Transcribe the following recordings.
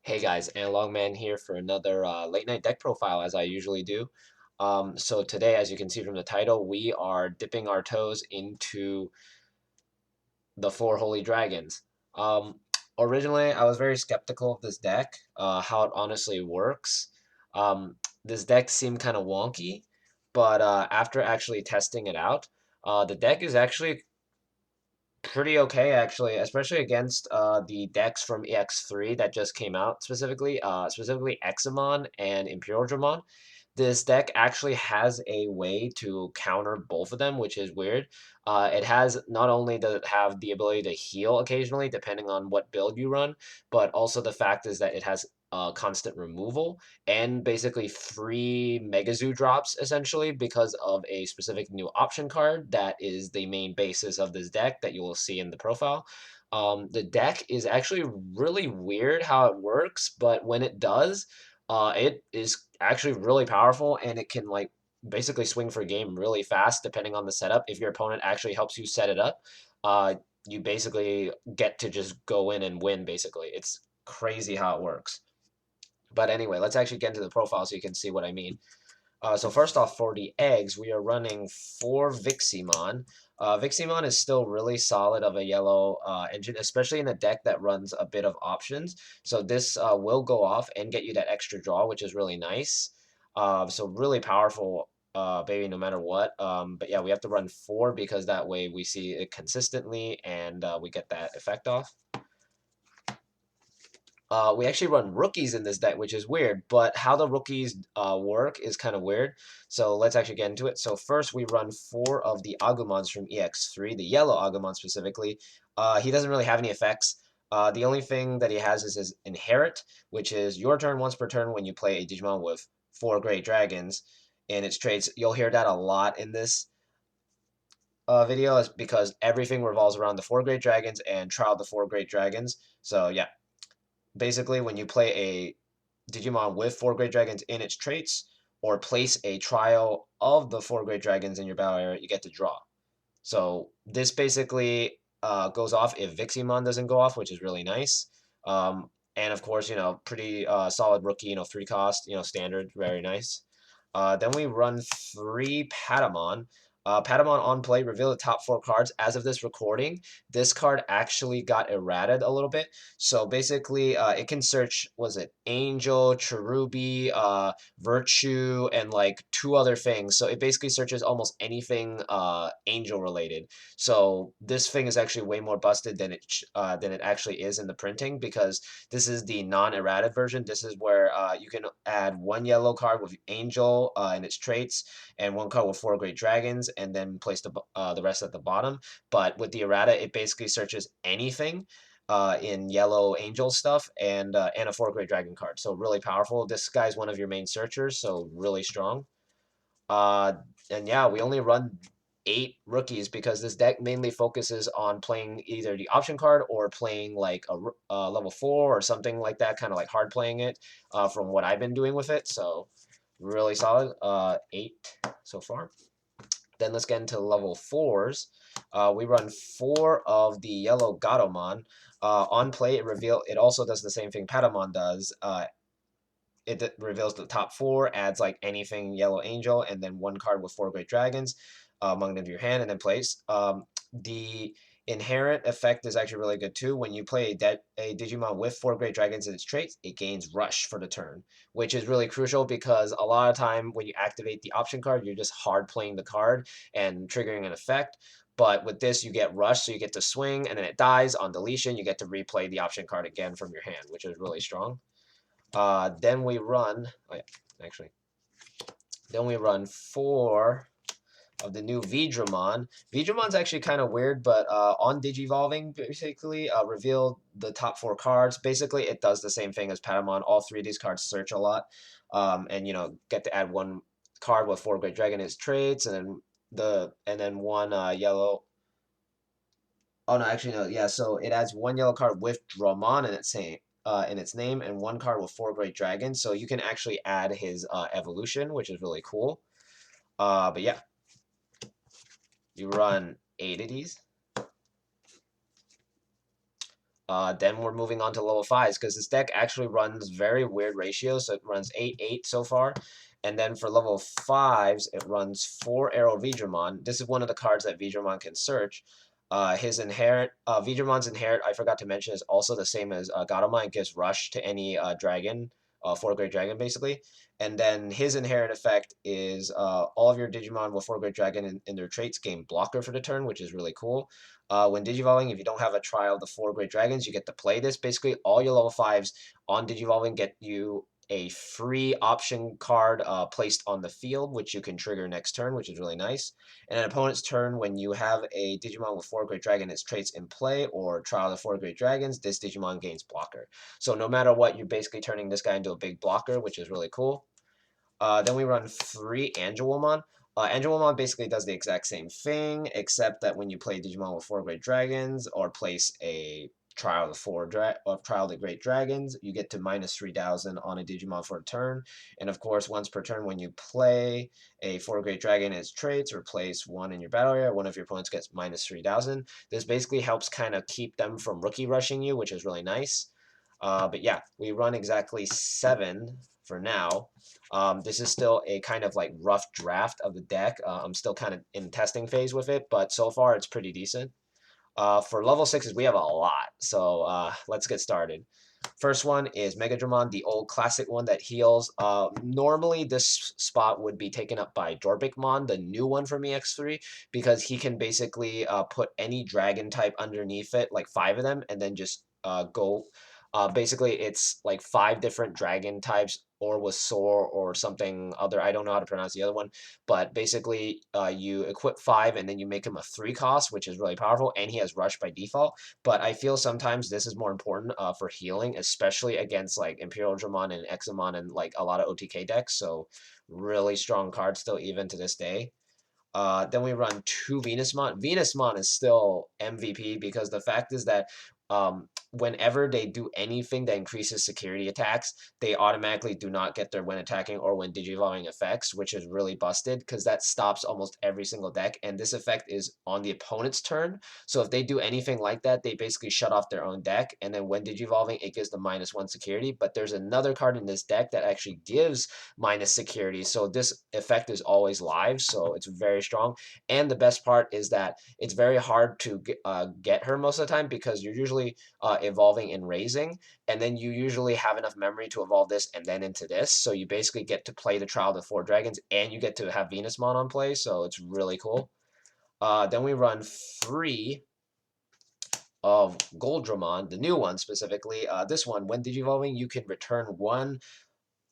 Hey guys, Analog Man here for another late night deck profile as I usually do. So today, as you can see from the title, we are dipping our toes into the four holy dragons. Um, Originally, I was very skeptical of this deck, how it honestly works. This deck seemed kind of wonky, but after actually testing it out, the deck is actually pretty okay actually, especially against the decks from EX3 that just came out specifically Examon and Imperial Dramon. This deck actually has a way to counter both of them, which is weird. It has not only does it have the ability to heal occasionally, depending on what build you run, but also the fact is that it has constant removal and basically free Mega Zoo drops essentially because of a specific new option card that is the main basis of this deck that you will see in the profile. The deck is actually really weird how it works, but when it does, it is actually really powerful and it can like basically swing for game really fast depending on the setup. If your opponent actually helps you set it up, uh, you basically get to just go in and win basically. It's crazy how it works. But anyway, let's actually get into the profile so you can see what I mean. So first off, for the eggs, we are running 4 Viximon. Viximon is still really solid of a yellow engine, especially in a deck that runs a bit of options. So this will go off and get you that extra draw, which is really nice. So really powerful, baby, no matter what. But yeah, we have to run 4 because that way we see it consistently and we get that effect off. We actually run rookies in this deck, which is weird, but how the rookies work is kind of weird. So let's actually get into it. So first we run 4 of the Agumons from EX3, the yellow Agumon specifically. He doesn't really have any effects. The only thing that he has is his Inherit, which is your turn once per turn when you play a Digimon with 4 Great Dragons in its traits. You'll hear that a lot in this video is because everything revolves around the 4 Great Dragons and Trial of the 4 Great Dragons. So yeah, basically when you play a Digimon with 4 Great Dragons in its traits, or place a trial of the 4 Great Dragons in your battle area, you get to draw. So this basically goes off if Viximon doesn't go off, which is really nice. And of course, pretty solid rookie, 3 cost, standard, very nice. Then we run 3 Patamon. Patamon on play, reveal the top 4 cards. As of this recording, this card actually got errated a little bit. So basically, it can search, was it Angel, Cherubi, Virtue, and like 2 other things. So it basically searches almost anything Angel related. So this thing is actually way more busted than it actually is in the printing because this is the non-errated version. This is where you can add 1 yellow card with Angel and its traits, and 1 card with 4 Great Dragons, and then place the rest at the bottom. But with the errata, it basically searches anything in yellow angel stuff and a 4 Great Dragon card. So really powerful. This guy's one of your main searchers, so really strong. Uh, and yeah, we only run 8 rookies because this deck mainly focuses on playing either the option card or playing like a level 4 or something like that, kind of like hard playing it from what I've been doing with it. So really solid. 8 so far. Then let's get into level 4s. We run 4 of the yellow Gatomon. On play, it also does the same thing Patamon does. It reveals the top 4, adds like anything yellow angel, and then 1 card with 4 great dragons among them to your hand, and then plays. The inherent effect is actually really good too. When you play a Digimon with 4 great dragons in its traits, it gains rush for the turn, which is really crucial because a lot of time when you activate the option card, you're just hard playing the card and triggering an effect. But with this, you get rush, so you get to swing, and then it dies on deletion. You get to replay the option card again from your hand, which is really strong. Then we run, oh yeah, actually, then we run 4 of the new Vidramon. Vidramon's actually kind of weird, but on Digivolving, basically, reveal the top 4 cards. Basically, it does the same thing as Patamon. All 3 of these cards search a lot, and get to add 1 card with 4 Great Dragon as traits, and then 1 yellow. Oh no, actually no. Yeah, so it adds 1 yellow card with Dramon in its name, and 1 card with 4 Great Dragons. So you can actually add his evolution, which is really cool. But yeah, you run 8 of these. Then we're moving on to level 5s because this deck actually runs very weird ratios. So it runs 8-8 so far. And then for level 5s, it runs 4 Arrow Vidramon. This is one of the cards that Vidramon can search. His inherent, Vidramon's inherent, I forgot to mention, is also the same as Gatomon. It gives Rush to any dragon, 4 Great Dragon basically. And then his inherent effect is all of your Digimon with 4 Great Dragon in their traits gain blocker for the turn, which is really cool. When Digivolving, if you don't have a trial of the 4 Great Dragons, you get to play this. Basically, all your level 5s on Digivolving get you a free option card placed on the field, which you can trigger next turn, which is really nice. And an opponent's turn, when you have a Digimon with 4 Great Dragon its traits in play or trial the 4 Great Dragons, this Digimon gains blocker. So no matter what, you're basically turning this guy into a big blocker, which is really cool. Then we run 3 Angelwomon. Angelwomon basically does the exact same thing, except that when you play Digimon with 4 Great Dragons or place a Trial of Trial of the Great Dragons, you get to minus 3,000 on a Digimon for a turn. And of course, once per turn, when you play a 4 Great Dragon and its traits or place one in your battle area, one of your opponents gets minus 3,000. This basically helps kind of keep them from rookie rushing you, which is really nice. But yeah, we run exactly 7 for now. This is still a kind of like rough draft of the deck. I'm still kind of in testing phase with it, but so far it's pretty decent. For level 6s, we have a lot, so let's get started. First one is Megadramon, the old classic one that heals. Normally, this spot would be taken up by Dorbikmon, the new one from EX3, because he can basically put any dragon type underneath it, like 5 of them, and then just go. Basically, it's like 5 different dragon types, or with Soar or something other. I don't know how to pronounce the other one, but basically, you equip 5 and then you make him a 3 cost, which is really powerful, and he has Rush by default. But I feel sometimes this is more important for healing, especially against like Imperial Dramon and Examon and like a lot of OTK decks. So really strong card still even to this day. Then we run 2 Venusmon. Venusmon is still MVP because the fact is that whenever they do anything that increases security attacks, they automatically do not get their when attacking or when digivolving effects, which is really busted because that stops almost every single deck. And this effect is on the opponent's turn. So if they do anything like that, they basically shut off their own deck. And then when digivolving, it gives them -1 security. But there's another card in this deck that actually gives minus security. So this effect is always live. So it's very strong. And the best part is that it's very hard to get her most of the time because you're usually evolving and raising, and then you usually have enough memory to evolve this and then into this. So you basically get to play the Trial of the 4 Dragons, and you get to have Venusmon on play. So it's really cool. Then we run 3 of Goldramon, the new one specifically. This one, when digivolving, you can return 1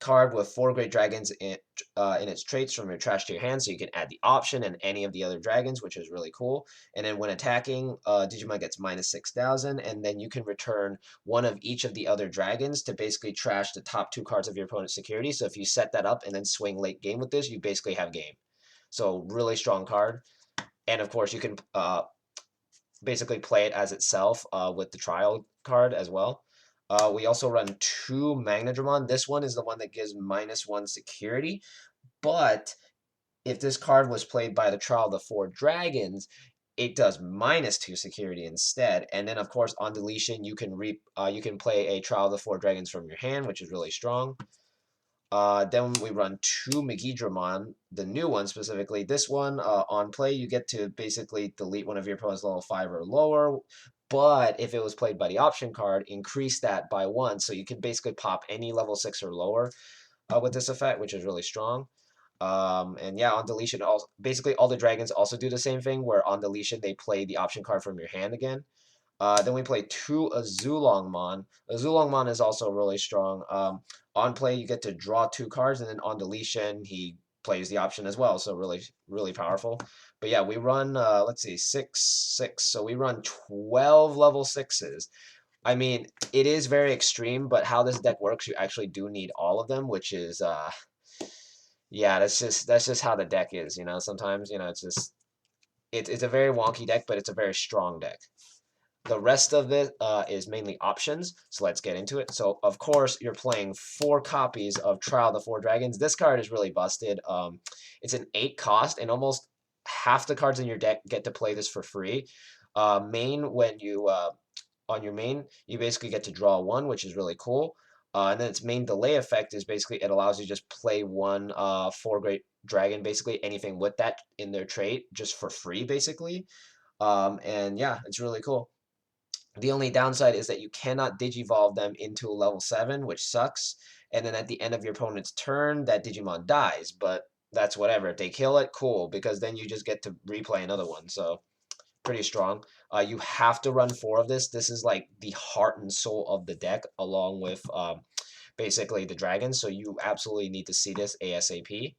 card with 4 Great Dragons in its traits from your trash to your hand, so you can add the option and any of the other dragons, which is really cool. And then when attacking, Digimon gets -6,000, and then you can return 1 of each of the other dragons to basically trash the top 2 cards of your opponent's security. So if you set that up and then swing late game with this, you basically have game. So really strong card. And of course, you can basically play it as itself with the trial card as well. We also run 2 Magnadramon. This one is the one that gives -1 security, but if this card was played by the Trial of the 4 Dragons, it does -2 security instead. And then, of course, on deletion, you can play a Trial of the 4 Dragons from your hand, which is really strong. Then we run 2 Megidramon, the new one specifically. This one, on play, you get to basically delete one of your opponent's level 5 or lower. But if it was played by the option card, increase that by 1. So you can basically pop any level 6 or lower with this effect, which is really strong. And yeah, on deletion, basically all the dragons also do the same thing, where on deletion, they play the option card from your hand again. Then we play 2 Azulongmon. Azulongmon is also really strong. On play, you get to draw 2 cards, and then on deletion, he plays the option as well. So really, really powerful. But yeah, we run, let's see, 6. So we run 12 level 6s. I mean, it is very extreme, but how this deck works, you actually do need all of them, which is, yeah, that's just how the deck is. Sometimes, it's just, it's a very wonky deck, but it's a very strong deck. The rest of it is mainly options, so let's get into it. So, of course, you're playing 4 copies of Trial of the 4 Dragons. This card is really busted. It's an 8 cost, and almost half the cards in your deck get to play this for free. Main, when you on your main, you basically get to draw one, which is really cool. And then its main delay effect is basically it allows you to just play one four great dragon, basically anything with that in their trait, just for free, basically. And yeah, it's really cool. The only downside is that you cannot digivolve them into a level 7, which sucks. And then at the end of your opponent's turn, that Digimon dies. But that's whatever. If they kill it, cool, because then you just get to replay another one. So pretty strong. You have to run 4 of this. This is like the heart and soul of the deck, along with basically the dragons. So you absolutely need to see this ASAP.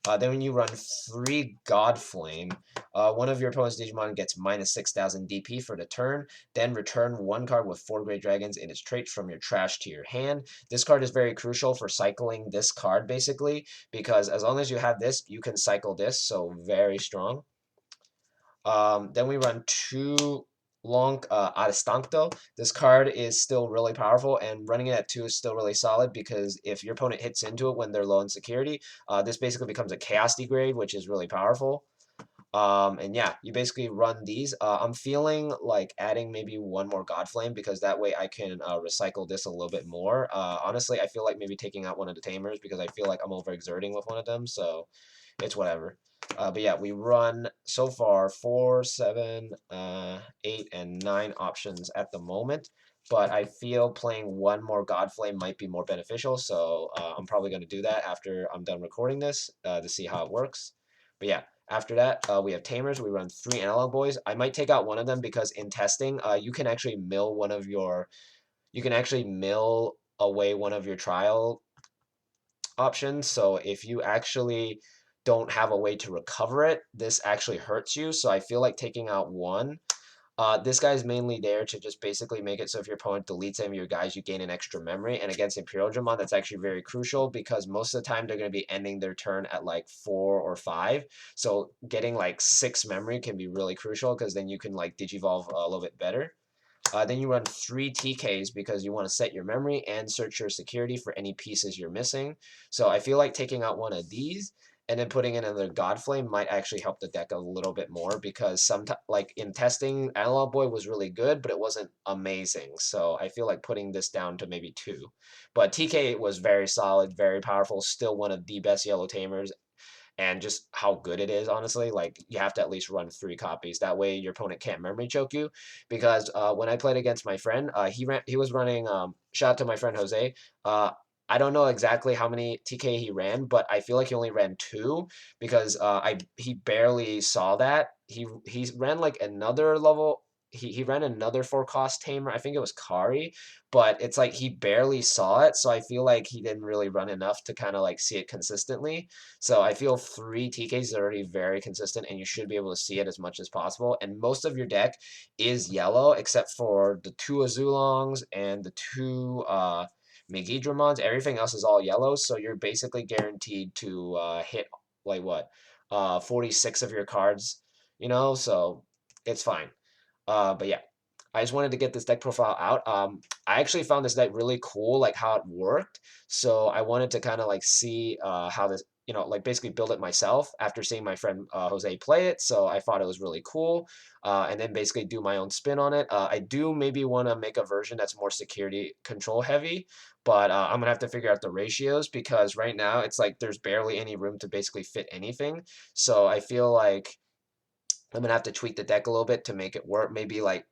Then when you run 3 God Flame, one of your opponent's Digimon gets minus 6,000 DP for the turn. Then return one card with 4 Great Dragons in its traits from your trash to your hand. This card is very crucial for cycling this card, basically, because as long as you have this, you can cycle this, so very strong. Then we run 2 long Aristancto. This card is still really powerful, and running it at 2 is still really solid because if your opponent hits into it when they're low in security, this basically becomes a Chaos Degrade, which is really powerful. And yeah, you basically run these. I'm feeling like adding maybe one more Godflame because that way I can recycle this a little bit more. Honestly, I feel like maybe taking out one of the Tamers because I feel like I'm overexerting with one of them, so it's whatever. But yeah, we run so far 4, 7, 8, and 9 options at the moment. But I feel playing one more Godflame might be more beneficial, so I'm probably going to do that after I'm done recording this to see how it works. But yeah, after that, we have Tamers. We run 3 Analog Boys. I might take out one of them because in testing, you can actually mill one of your, you can actually mill away one of your trial options. So if you actually don't have a way to recover it, this actually hurts you. So I feel like taking out one. This guy's mainly there to just basically make it so if your opponent deletes any of your guys, you gain an extra memory. And against Imperial Dramon, that's actually very crucial because most of the time they're going to be ending their turn at like 4 or 5. So getting like 6 memory can be really crucial because then you can like digivolve a little bit better. Then you run 3 TKs because you want to set your memory and search your security for any pieces you're missing. So I feel like taking out one of these and then putting in another Godflame might actually help the deck a little bit more because sometimes, like in testing, Analog Boy was really good, but it wasn't amazing. So I feel like putting this down to maybe 2. But TK was very solid, very powerful, still one of the best yellow tamers and just how good it is, honestly. Like, you have to at least run 3 copies. That way your opponent can't memory choke you. Because when I played against my friend, he was running, shout out to my friend Jose. I don't know exactly how many TK he ran, but I feel like he only ran 2 because he barely saw that. He ran like another level. He ran another 4 cost tamer. I think it was Kari, but it's like he barely saw it, so I feel like he didn't really run enough to kind of like see it consistently. So I feel 3 TKs is already very consistent, and you should be able to see it as much as possible. And most of your deck is yellow, except for the 2 Azulongs and the 2 Megidramons. Everything else is all yellow, so you're basically guaranteed to hit like what, 46 of your cards, so it's fine. But yeah, I just wanted to get this deck profile out. I actually found this deck really cool, like how it worked. So I wanted to kind of like see how this, like basically build it myself after seeing my friend Jose play it. So I thought it was really cool, and then basically do my own spin on it. I do maybe want to make a version that's more security control heavy, but I'm gonna have to figure out the ratios because right now it's like there's barely any room to basically fit anything. So I feel like I'm gonna have to tweak the deck a little bit to make it work. Maybe like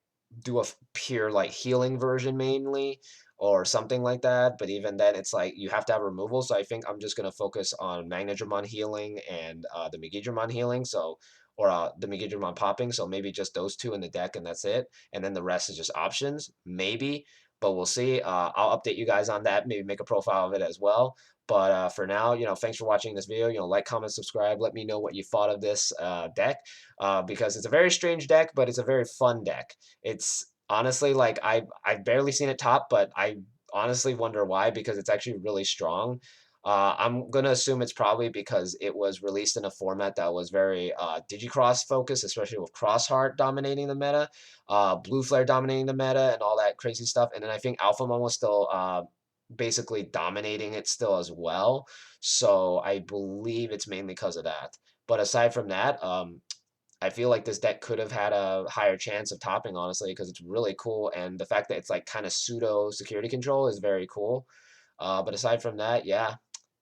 do a pure like healing version mainly or something like that. But even then, it's like you have to have removal. So I think I'm just gonna focus on Magnadramon healing and the Megidramon healing. So or the Megidramon popping. So maybe just those 2 in the deck and that's it. And then the rest is just options, maybe. But we'll see. I'll update you guys on that. Maybe make a profile of it as well. But for now, thanks for watching this video. Like, comment, subscribe. Let me know what you thought of this deck because it's a very strange deck, but it's a very fun deck. It's honestly like I've barely seen it top, but I honestly wonder why because it's actually really strong. I'm gonna assume it's probably because it was released in a format that was very Digicross focused, especially with Crossheart dominating the meta, Blue Flare dominating the meta, and all that crazy stuff. And then I think Alphamon was still basically dominating it still as well. So I believe it's mainly because of that. But aside from that, I feel like this deck could have had a higher chance of topping, honestly, because it's really cool, and the fact that it's like kind of pseudo security control is very cool. But aside from that, yeah,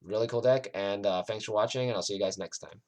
really cool deck, and thanks for watching, and I'll see you guys next time.